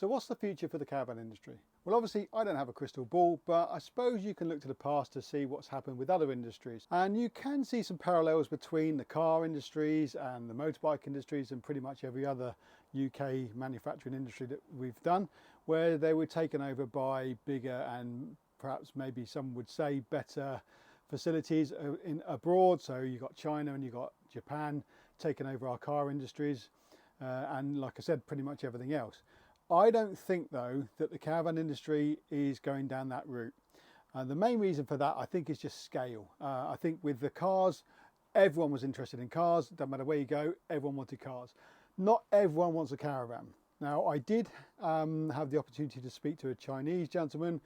So what's the future for the caravan industry? Well, obviously I don't have a crystal ball, but I suppose you can look to the past to see what's happened with other industries. And you can see some parallels between the car industries and the motorbike industries and pretty much every other UK manufacturing industry that we've done, where they were taken over by bigger and perhaps maybe some would say better facilities abroad. So you've got China and you've got Japan taking over our car industries. And like I said, pretty much everything else. I don't think though that the caravan industry is going down that route. The main reason for that I think is just scale. I think with the cars, everyone was interested in cars. Don't matter where you go, everyone wanted cars. Not everyone wants a caravan. Now I did have the opportunity to speak to a Chinese gentleman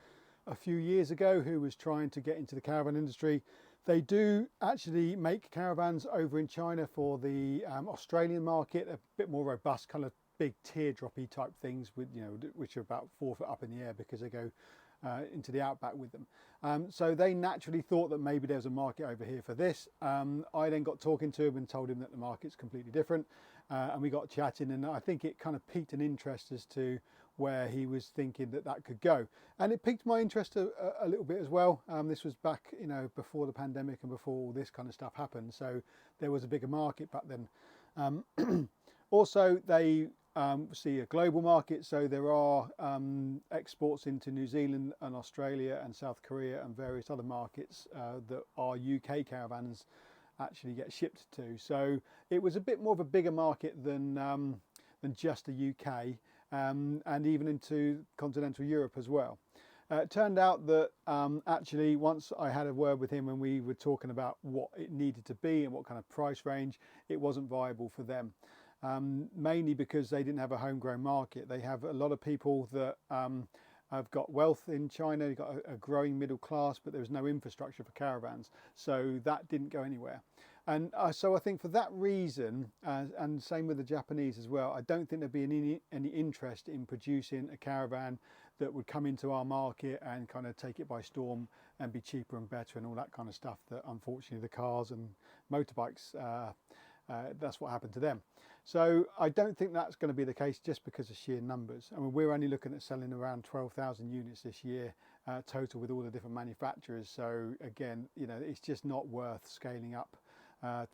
a few years ago who was trying to get into the caravan industry. They do actually make caravans over in China for the Australian market, a bit more robust, kind of big teardroppy type things with, you know, which are about 4 foot up in the air because they go into the outback with them. So they naturally thought that maybe there's a market over here for this. I then got talking to him and told him that the market's completely different, and we got chatting, and I think it kind of piqued an interest as to where he was thinking that that could go, and it piqued my interest a little bit as well. This was back, you know, before the pandemic and before all this kind of stuff happened, so there was a bigger market back then. Also, they see a global market, so there are exports into New Zealand and Australia and South Korea and various other markets that our UK caravans actually get shipped to. So it was a bit more of a bigger market than just the UK, and even into continental Europe as well. It turned out that actually once I had a word with him and we were talking about what it needed to be and what kind of price range, it wasn't viable for them. Mainly because they didn't have a homegrown market. They have a lot of people that have got wealth in China. You've got a growing middle class, but there's no infrastructure for caravans, so that didn't go anywhere. And so I think for that reason, and same with the Japanese as well, I don't think there'd be any interest in producing a caravan that would come into our market and kind of take it by storm and be cheaper and better and all that kind of stuff that unfortunately the cars and motorbikes, that's what happened to them. So I don't think that's going to be the case just because of sheer numbers. I mean, we're only looking at selling around 12,000 units this year total with all the different manufacturers. So again, you know, it's just not worth scaling up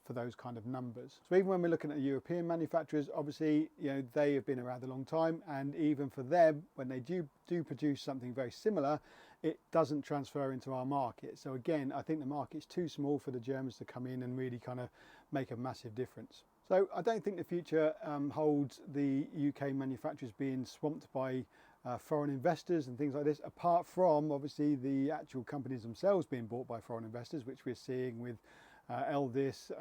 for those kind of numbers. So even when we're looking at European manufacturers, obviously, you know, they have been around a long time, and even for them, when they do produce something very similar, it doesn't transfer into our market. So again, I think the market's too small for the Germans to come in and really kind of make a massive difference. So I don't think the future holds the UK manufacturers being swamped by foreign investors and things like this, apart from obviously the actual companies themselves being bought by foreign investors, which we're seeing with Elddis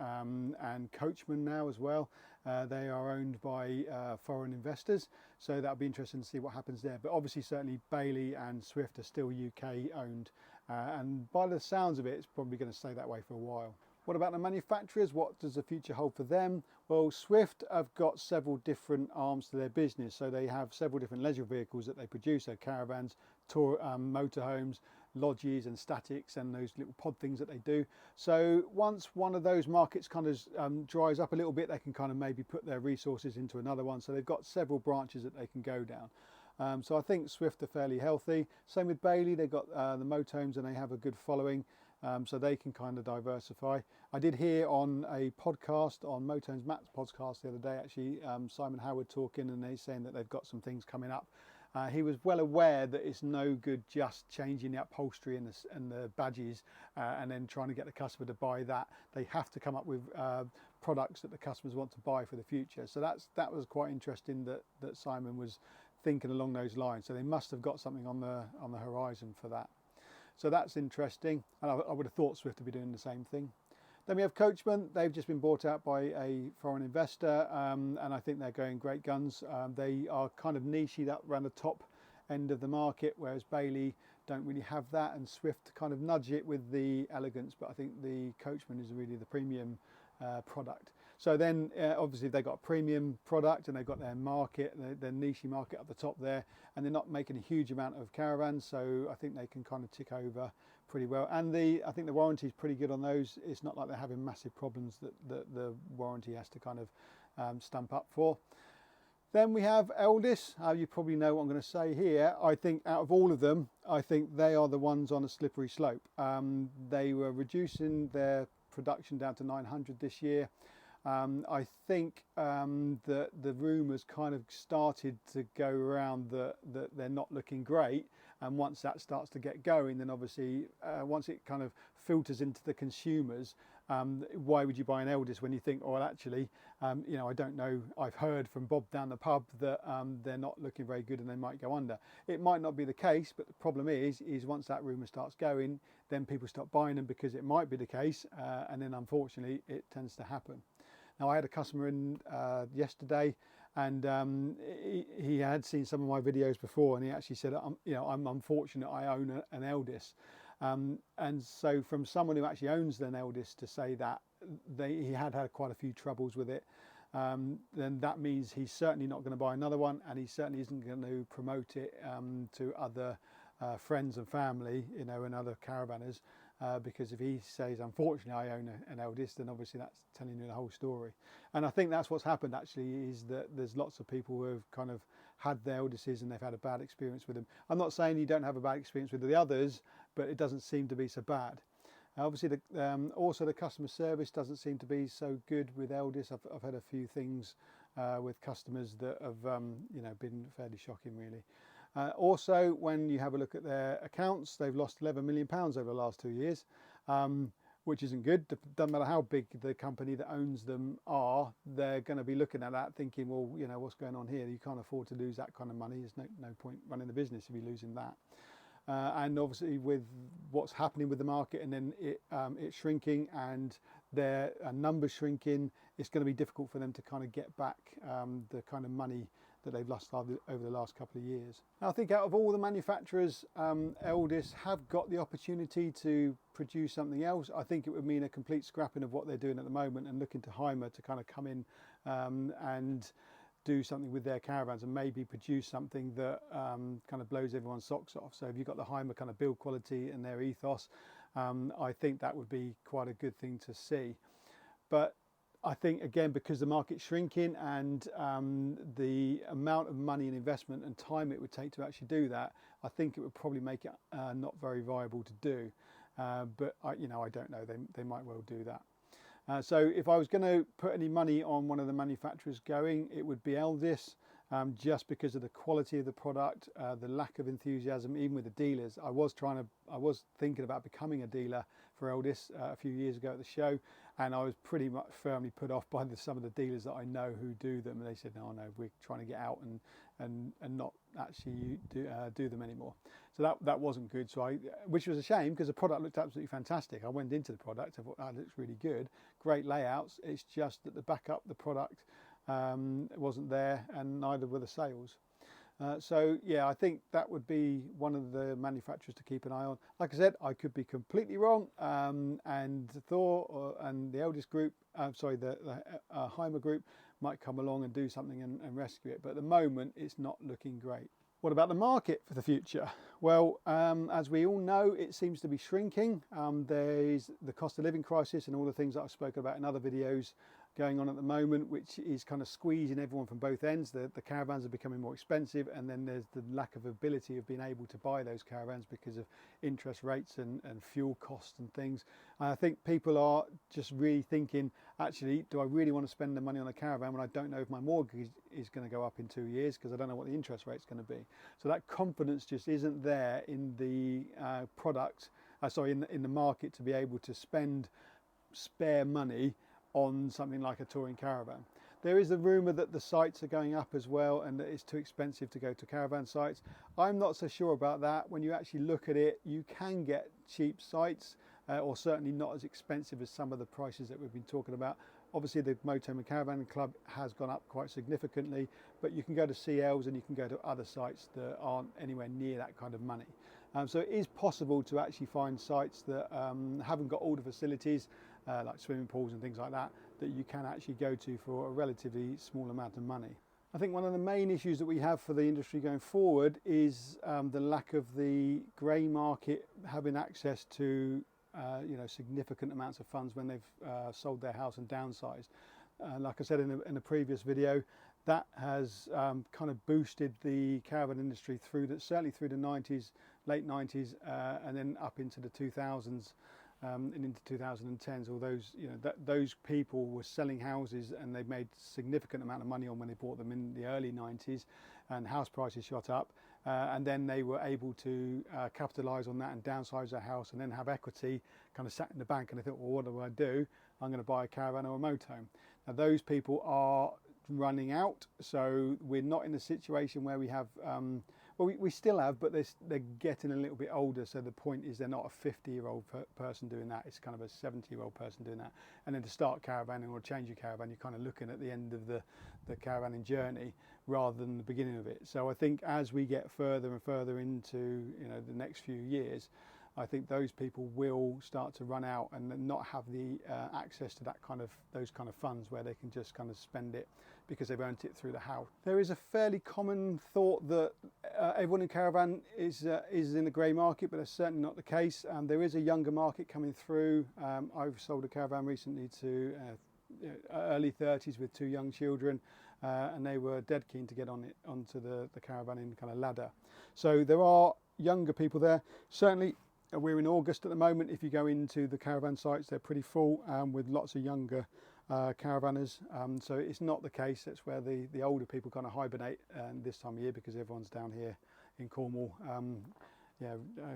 and Coachman now as well. They are owned by foreign investors, so that'll be interesting to see what happens there. But obviously certainly Bailey and Swift are still UK owned, and by the sounds of it, it's probably going to stay that way for a while. What about the manufacturers? What does the future hold for them? Well, Swift have got several different arms to their business. So they have several different leisure vehicles that they produce, so caravans, motorhomes, lodges and statics and those little pod things that they do. So once one of those markets kind of dries up a little bit, they can kind of maybe put their resources into another one. So they've got several branches that they can go down. So I think Swift are fairly healthy. Same with Bailey, they've got the motorhomes and they have a good following. So they can kind of diversify. I did hear on a podcast, on Motone's Matt's podcast the other day, actually, Simon Howard talking, and they're saying that they've got some things coming up. He was well aware that it's no good just changing the upholstery and the badges and then trying to get the customer to buy that. They have to come up with products that the customers want to buy for the future. So that was quite interesting that Simon was thinking along those lines. So they must have got something on the horizon for that. So that's interesting, and I would have thought Swift would be doing the same thing. Then we have Coachman. They've just been bought out by a foreign investor, and I think they're going great guns. They are kind of nichey up around the top end of the market, whereas Bailey don't really have that, and Swift kind of nudge it with the elegance, but I think the Coachman is really the premium product. So then obviously they've got a premium product and they've got their market, their niche market at the top there, and they're not making a huge amount of caravans, so I think they can kind of tick over pretty well. And I think the warranty is pretty good on those. It's not like they're having massive problems that the warranty has to kind of stump up for. Then we have Elddis. You probably know what I'm going to say here. I think out of all of them, I think they are the ones on a slippery slope. They were reducing their production down to 900 this year. I think that the rumours kind of started to go around that they're not looking great, and once that starts to get going, then obviously once it kind of filters into the consumers, why would you buy an Elddis when you think, oh, well, actually, you know, I don't know, I've heard from Bob down the pub that they're not looking very good and they might go under. It might not be the case, but the problem is once that rumour starts going, then people stop buying them because it might be the case, and then unfortunately it tends to happen. Now, I had a customer in yesterday, and he had seen some of my videos before, and he actually said, you know, I'm unfortunate I own an Elddis. And so from someone who actually owns an Elddis to say that he had quite a few troubles with it, then that means he's certainly not going to buy another one, and he certainly isn't going to promote it to other friends and family, you know, and other caravanners, because if he says, unfortunately I own an Elddis, then obviously that's telling you the whole story. And I think that's what's happened actually, is that there's lots of people who have kind of had their Elddises and they've had a bad experience with them. I'm not saying you don't have a bad experience with the others, but it doesn't seem to be so bad. Obviously, also the customer service doesn't seem to be so good with Elddis. I've had a few things with customers that have you know, been fairly shocking really. Also, when you have a look at their accounts, they've lost £11 million over the last 2 years, which isn't good. Doesn't matter how big the company that owns them are, they're going to be looking at that thinking, well, you know, what's going on here? You can't afford to lose that kind of money. There's no point running the business if you're losing that. And obviously with what's happening with the market, and then it's shrinking and their numbers shrinking, it's going to be difficult for them to kind of get back the kind of money that they've lost over the last couple of years. Now, I think out of all the manufacturers, Elddis have got the opportunity to produce something else. I think it would mean a complete scrapping of what they're doing at the moment and looking to Hymer to kind of come in and do something with their caravans and maybe produce something that kind of blows everyone's socks off. So if you've got the Hymer kind of build quality and their ethos, I think that would be quite a good thing to see. But I think, again, because the market's shrinking and the amount of money and investment and time it would take to actually do that, I think it would probably make it not very viable to do. But you know, I don't know. They might well do that. So if I was going to put any money on one of the manufacturers going, it would be Elddis, just because of the quality of the product, the lack of enthusiasm, even with the dealers. I was thinking about becoming a dealer for Elddis a few years ago at the show, and I was pretty much firmly put off by some of the dealers that I know who do them, and they said, no, we're trying to get out and not actually do them anymore. So that wasn't good. So which was a shame, because the product looked absolutely fantastic. I went into the product, I thought, oh, it looks really good, great layouts. It's just that the backup, the product wasn't there, and neither were the sales. So yeah, I think that would be one of the manufacturers to keep an eye on. Like I said, I could be completely wrong, and Thor and the Elddis group, the Hymer group might come along and do something and rescue it. But at the moment, it's not looking great. What about the market for the future? Well, as we all know, it seems to be shrinking. There's the cost of living crisis and all the things that I've spoken about in other videos going on at the moment, which is kind of squeezing everyone from both ends. The caravans are becoming more expensive, and then there's the lack of ability of being able to buy those caravans because of interest rates and fuel costs and things. And I think people are just really thinking, actually, do I really want to spend the money on a caravan when I don't know if my mortgage is going to go up in 2 years, because I don't know what the interest rate's going to be. So that confidence just isn't there in the in the market to be able to spend spare money on something like a touring caravan. There is a rumour that the sites are going up as well, and that it's too expensive to go to caravan sites. I'm not so sure about that. When you actually look at it, you can get cheap sites, or certainly not as expensive as some of the prices that we've been talking about. Obviously the Motorhome and Caravan Club has gone up quite significantly, but you can go to CLs and you can go to other sites that aren't anywhere near that kind of money. So it is possible to actually find sites that haven't got all the facilities, like swimming pools and things like that, that you can actually go to for a relatively small amount of money. I think one of the main issues that we have for the industry going forward is the lack of the grey market having access to significant amounts of funds when they've sold their house and downsized. Like I said in a previous video, that has kind of boosted the caravan industry certainly through the 90s, late 90s, and then up into the 2000s. And into 2010s, all those, those people were selling houses and they made significant amount of money on when they bought them in the early 90s, and house prices shot up, and then they were able to capitalize on that and downsize their house and then have equity kind of sat in the bank, and they thought, well, what do I do? I'm going to buy a caravan or a motorhome. Now those people are running out, so we're not in a situation where we have well, we still have, but they're getting a little bit older, so the point is they're not a 50-year-old person doing that, it's kind of a 70-year-old person doing that. And then to start caravanning or change your caravan, you're kind of looking at the end of the caravanning journey rather than the beginning of it. So I think as we get further and further into the next few years, I think those people will start to run out and not have the access to those kind of funds where they can just kind of spend it because they've earned it through the house. There is a fairly common thought that everyone in caravan is in the grey market, but that's certainly not the case. There is a younger market coming through. I've sold a caravan recently to early 30s with 2 young children, and they were dead keen to get onto the caravanning kind of ladder. So there are younger people there. Certainly we're in August at the moment. If you go into the caravan sites, they're pretty full with lots of younger caravanners. So it's not the case. That's where the older people kind of hibernate this time of year, because everyone's down here in Cornwall,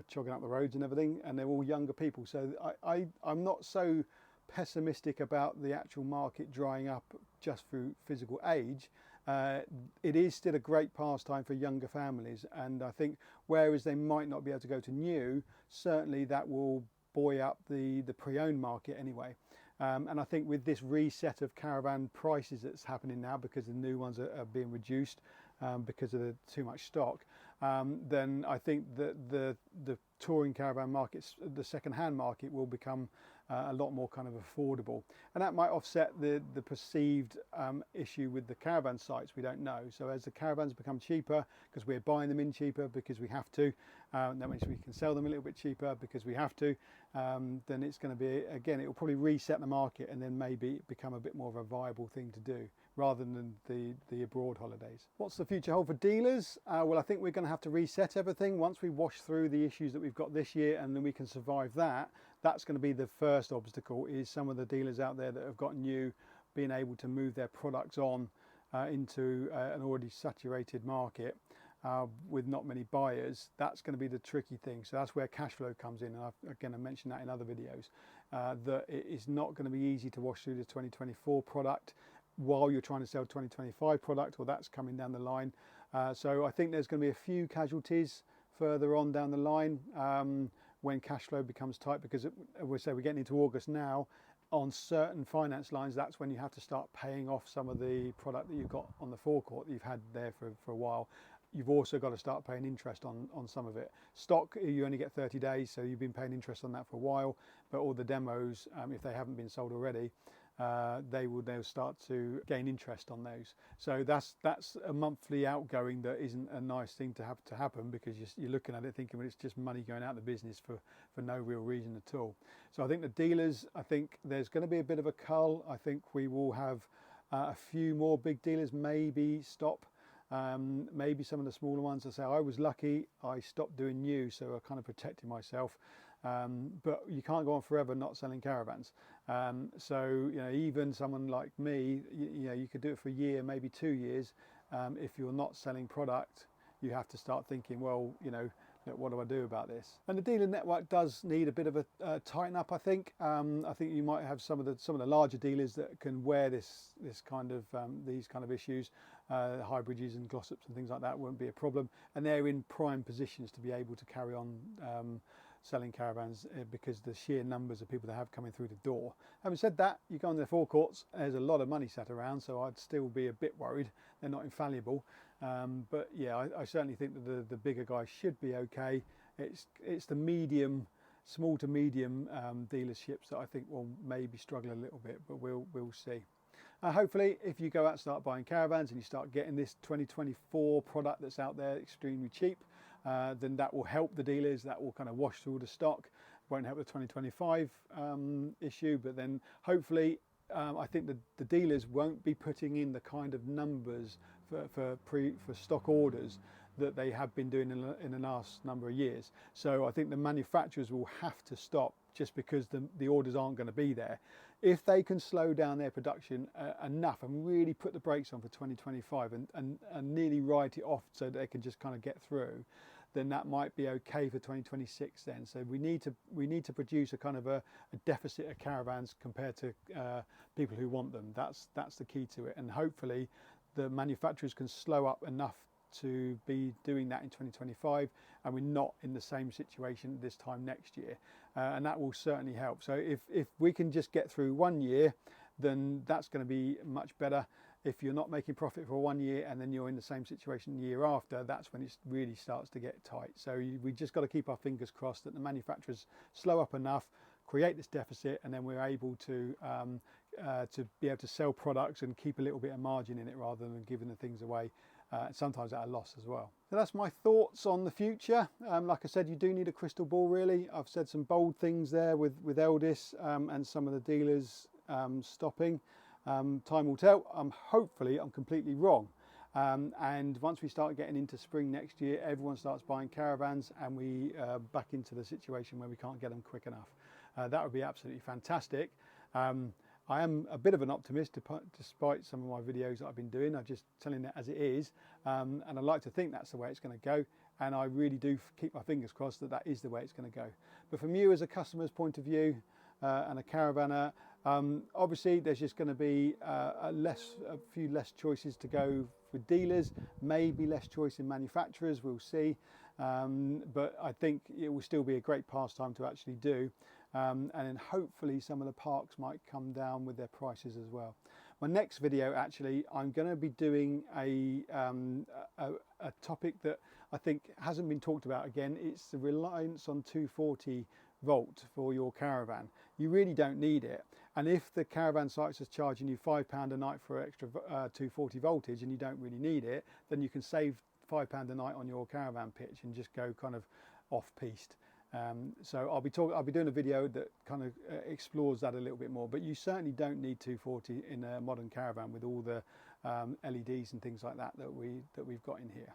chogging up the roads and everything, and they're all younger people. So I'm not so pessimistic about the actual market drying up just through physical age. It is still a great pastime for younger families, and I think whereas they might not be able to go to new, certainly that will buoy up the pre-owned market anyway. And I think with this reset of caravan prices that's happening now, because the new ones are being reduced because of the too much stock, then I think that the touring caravan markets, the second-hand market, will become a lot more kind of affordable, and that might offset the perceived issue with the caravan sites. We don't know. So as the caravans become cheaper, because we're buying them in cheaper because we have to, that means we can sell them a little bit cheaper because we have to, then it's going to be, again, it will probably reset the market and then maybe become a bit more of a viable thing to do rather than the abroad holidays. What's the future hold for dealers? Well, I think we're going to have to reset everything once we wash through the issues that we've got this year, and then we can survive that. That's going to be the first obstacle, is some of the dealers out there that have got new being able to move their products on into an already saturated market with not many buyers. That's going to be the tricky thing. So that's where cash flow comes in. And I mentioned that in other videos, that it is not going to be easy to wash through the 2024 product while you're trying to sell 2025 product, or that's coming down the line. So I think there's going to be a few casualties further on down the line when cash flow becomes tight, because we're getting into August now. On certain finance lines, that's when you have to start paying off some of the product that you've got on the forecourt that you've had there for a while. You've also got to start paying interest on some of it. Stock, you only get 30 days, so you've been paying interest on that for a while, but all the demos, if they haven't been sold already, they'll start to gain interest on those. So that's a monthly outgoing that isn't a nice thing to have to happen, because you're looking at it thinking, well, it's just money going out of the business for no real reason at all. So I think the dealers, I think there's going to be a bit of a cull. I think we will have a few more big dealers maybe stop. Maybe some of the smaller ones will say, I was lucky, I stopped doing new, so I kind of protected myself. But you can't go on forever not selling caravans. So even someone like me, you could do it for a year, maybe 2 years. If you're not selling product, you have to start thinking, well, what do I do about this? And the dealer network does need a bit of a tighten up, I think. I think you might have some of the larger dealers that can wear these kind of issues. Hybrids and glossops and things like that won't be a problem, and they're in prime positions to be able to carry on selling caravans because the sheer numbers of people they have coming through the door. Having said that, you go on their forecourts, there's a lot of money sat around, so I'd still be a bit worried. They're not infallible, but yeah, I certainly think that the bigger guys should be okay. It's the small to medium dealerships that I think will maybe struggle a little bit, but we'll see. Hopefully, if you go out and start buying caravans and you start getting this 2024 product that's out there extremely cheap, then that will help the dealers. That will kind of wash through the stock. Won't help the 2025 issue, but then hopefully I think the dealers won't be putting in the kind of numbers for stock orders that they have been doing in the last number of years. So I think the manufacturers will have to stop just because the orders aren't going to be there. If they can slow down their production enough and really put the brakes on for 2025 and nearly write it off so that they can just kind of get through, then that might be okay for 2026 then. So we need to produce a kind of a deficit of caravans compared to people who want them. That's the key to it, and hopefully the manufacturers can slow up enough to be doing that in 2025, and we're not in the same situation this time next year, and that will certainly help. So if we can just get through 1 year, then that's going to be much better. If you're not making profit for 1 year and then you're in the same situation the year after, that's when it really starts to get tight. So we just got to keep our fingers crossed that the manufacturers slow up enough, create this deficit, and then we're able to be able to sell products and keep a little bit of margin in it rather than giving the things away, sometimes at a loss as well. So that's my thoughts on the future. Like I said, you do need a crystal ball really. I've said some bold things there with Elddis and some of the dealers stopping. Time will tell. Hopefully I'm completely wrong, and once we start getting into spring next year, everyone starts buying caravans and we back into the situation where we can't get them quick enough. That would be absolutely fantastic. I am a bit of an optimist despite some of my videos that I've been doing. I'm just telling it as it is, and I like to think that's the way it's going to go, and I really do keep my fingers crossed that that is the way it's going to go. But from you as a customer's point of view and a caravaner, obviously there's just going to be a few less choices to go with dealers, maybe less choice in manufacturers, we'll see, but I think it will still be a great pastime to actually do, and then hopefully some of the parks might come down with their prices as well. My next video, actually, I'm going to be doing a topic that I think hasn't been talked about again. It's the reliance on 240 volt for your caravan. You really don't need it, and if the caravan sites is charging you £5 a night for extra 240 voltage and you don't really need it, then you can save £5 a night on your caravan pitch and just go kind of off-piste. So I'll be doing a video that kind of explores that a little bit more, but you certainly don't need 240 in a modern caravan with all the LEDs and things like that we've got in here.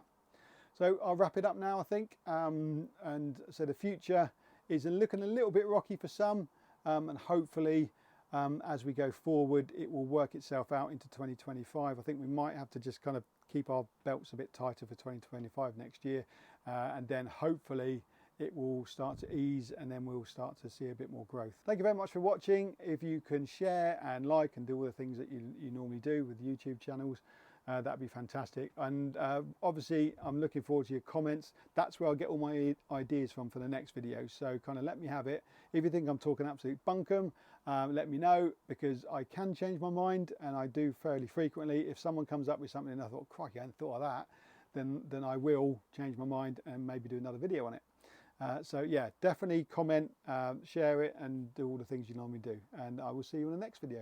So I'll wrap it up now, I think, and so the future is looking a little bit rocky for some, and hopefully as we go forward it will work itself out into 2025. I think we might have to just kind of keep our belts a bit tighter for 2025 next year, and then hopefully it will start to ease and then we'll start to see a bit more growth. Thank you very much for watching. If you can share and like and do all the things that you normally do with YouTube channels, that'd be fantastic. And obviously I'm looking forward to your comments. That's where I'll get all my ideas from for the next video, so kind of let me have it. If you think I'm talking absolute bunkum, let me know, because I can change my mind, and I do fairly frequently. If someone comes up with something and I thought, crikey, I hadn't thought of that, then I will change my mind and maybe do another video on it. So yeah, definitely comment, share it, and do all the things you normally do, and I will see you in the next video.